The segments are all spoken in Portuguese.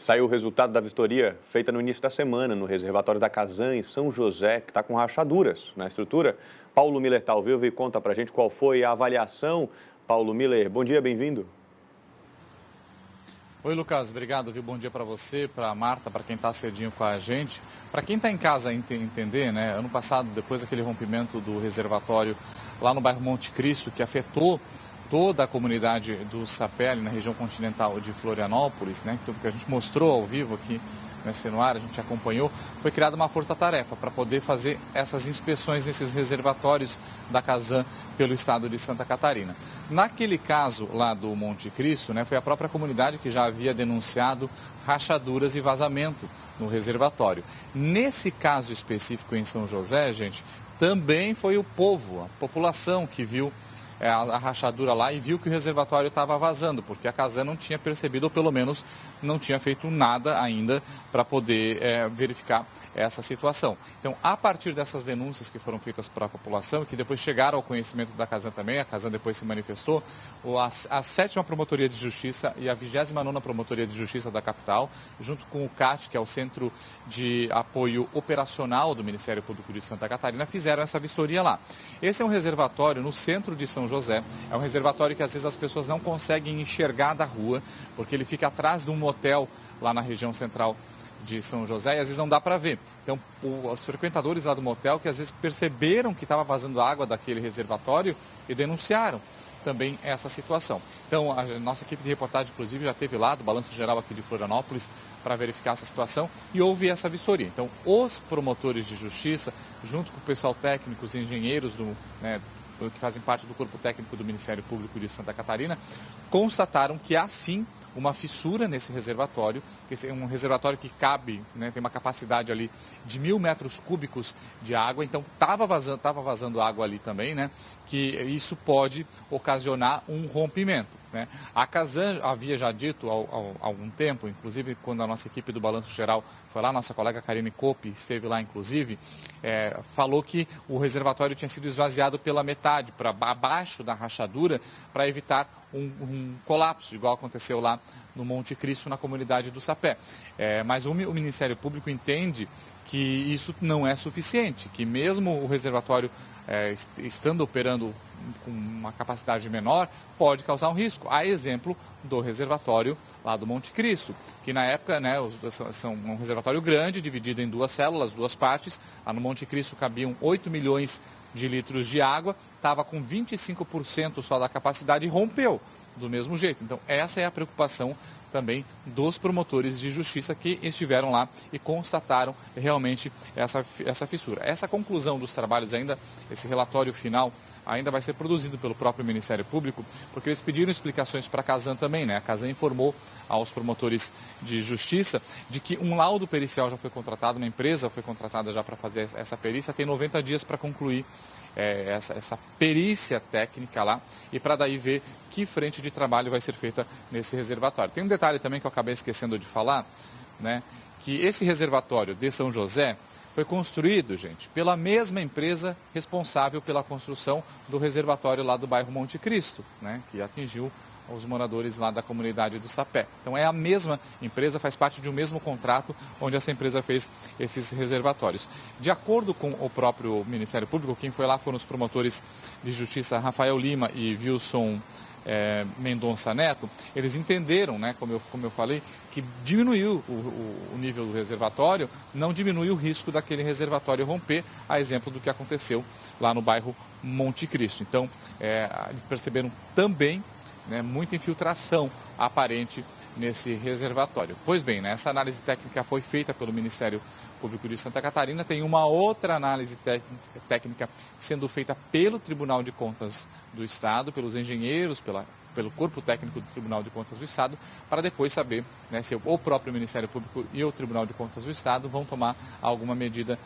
Saiu o resultado da vistoria feita no início da semana no reservatório da Casan, em São José, que está com rachaduras na estrutura. Paulo Miller está ao vivo e conta para a gente qual foi a avaliação. Paulo Miller, bom dia, bem-vindo. Oi, Lucas, obrigado, viu? Bom dia para você, para a Marta, para quem está cedinho com a gente. Para quem está em casa entender, né, ano passado, depois daquele rompimento do reservatório lá no bairro Monte Cristo, que afetou toda a comunidade do Sapé, na região continental de Florianópolis, né, tudo que a gente mostrou ao vivo aqui no ar, a gente acompanhou, foi criada uma força-tarefa para poder fazer essas inspeções nesses reservatórios da Casan pelo estado de Santa Catarina. Naquele caso lá do Monte Cristo, né, foi a própria comunidade que já havia denunciado rachaduras e vazamento no reservatório. Nesse caso específico em São José, gente, também foi o povo, a população que viu a rachadura lá e viu que o reservatório estava vazando, porque a Casan não tinha percebido, ou pelo menos não tinha feito nada ainda para poder verificar essa situação. Então, a partir dessas denúncias que foram feitas para a população, que depois chegaram ao conhecimento da Casan também, a Casan depois se manifestou, a 7ª Promotoria de Justiça e a 29ª Promotoria de Justiça da capital, junto com o CAT, que é o Centro de Apoio Operacional do Ministério Público de Santa Catarina, fizeram essa vistoria lá. Esse é um reservatório no centro de São José, é um reservatório que às vezes as pessoas não conseguem enxergar da rua, porque ele fica atrás de um motel lá na região central de São José e às vezes não dá para ver. Então, os frequentadores lá do motel que às vezes perceberam que estava vazando água daquele reservatório e denunciaram também essa situação. Então, a nossa equipe de reportagem, inclusive, já esteve lá, do Balanço Geral aqui de Florianópolis, para verificar essa situação e houve essa vistoria. Então, os promotores de justiça, junto com o pessoal técnico, os engenheiros que fazem parte do corpo técnico do Ministério Público de Santa Catarina, constataram que há sim uma fissura nesse reservatório, que é um reservatório que cabe, né, tem uma capacidade ali de 1.000 metros cúbicos de água, então estava vazando água ali também, né, que isso pode ocasionar um rompimento. Né. A Casan havia já dito há algum tempo, inclusive quando a nossa equipe do Balanço Geral foi lá, nossa colega Karine Kopp esteve lá inclusive, falou que o reservatório tinha sido esvaziado pela metade, para abaixo da rachadura, para evitar um colapso, igual aconteceu lá no Monte Cristo, na comunidade do Sapé. Mas o Ministério Público entende que isso não é suficiente, que mesmo o reservatório estando operando com uma capacidade menor, pode causar um risco. A exemplo do reservatório lá do Monte Cristo, que na época, né, são um reservatório grande, dividido em duas células, duas partes. Lá no Monte Cristo cabiam 8 milhões de litros de água, estava com 25% só da capacidade e rompeu do mesmo jeito. Então, essa é a preocupação também dos promotores de justiça que estiveram lá e constataram realmente essa fissura. Essa conclusão dos trabalhos ainda, esse relatório final, ainda vai ser produzido pelo próprio Ministério Público, porque eles pediram explicações para a Casan também, né? A Casan informou aos promotores de justiça de que um laudo pericial já foi contratado, uma empresa foi contratada já para fazer essa perícia, tem 90 dias para concluir essa perícia técnica lá e para daí ver que frente de trabalho vai ser feita nesse reservatório. Tem um detalhe também que eu acabei esquecendo de falar, né? Que esse reservatório de São José foi construído, gente, pela mesma empresa responsável pela construção do reservatório lá do bairro Monte Cristo, né, que atingiu os moradores lá da comunidade do Sapé. Então é a mesma empresa, faz parte de um mesmo contrato onde essa empresa fez esses reservatórios. De acordo com o próprio Ministério Público, quem foi lá foram os promotores de justiça Rafael Lima e Wilson Mendonça Neto. Eles entenderam, né, como eu falei, que diminuiu o nível do reservatório, não diminui o risco daquele reservatório romper, a exemplo do que aconteceu lá no bairro Monte Cristo. Então, eles perceberam também, né, muita infiltração aparente nesse reservatório. Pois bem, né, essa análise técnica foi feita pelo Ministério Público de Santa Catarina, tem uma outra análise técnica sendo feita pelo Tribunal de Contas do Estado, pelos engenheiros, pelo corpo técnico do Tribunal de Contas do Estado, para depois saber, né, se o próprio Ministério Público e o Tribunal de Contas do Estado vão tomar alguma medida,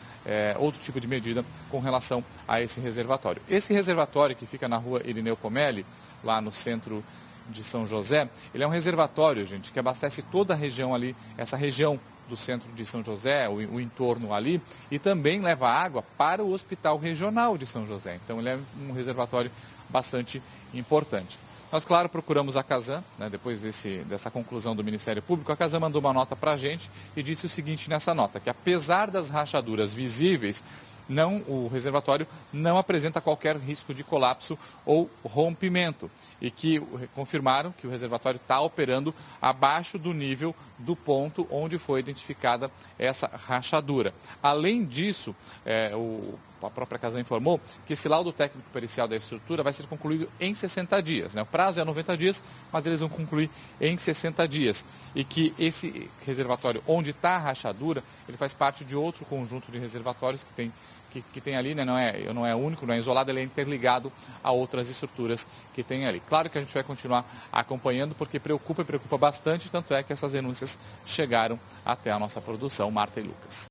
outro tipo de medida com relação a esse reservatório. Esse reservatório que fica na rua Irineu Comelli, lá no centro de São José, ele é um reservatório, gente, que abastece toda a região ali, essa região do centro de São José, o entorno ali, e também leva água para o Hospital Regional de São José. Então, ele é um reservatório bastante importante. Nós, claro, procuramos a Casan, né, depois dessa conclusão do Ministério Público. A Casan mandou uma nota para a gente e disse o seguinte nessa nota, que apesar das rachaduras visíveis, o reservatório não apresenta qualquer risco de colapso ou rompimento e que confirmaram que o reservatório está operando abaixo do nível do ponto onde foi identificada essa rachadura. Além disso, a própria Casan informou que esse laudo técnico pericial da estrutura vai ser concluído em 60 dias. Né? O prazo é 90 dias, mas eles vão concluir em 60 dias. E que esse reservatório onde está a rachadura, ele faz parte de outro conjunto de reservatórios que tem ali, né? não é único, não é isolado, ele é interligado a outras estruturas que tem ali. Claro que a gente vai continuar acompanhando, porque preocupa bastante, tanto é que essas denúncias chegaram até a nossa produção, Marta e Lucas.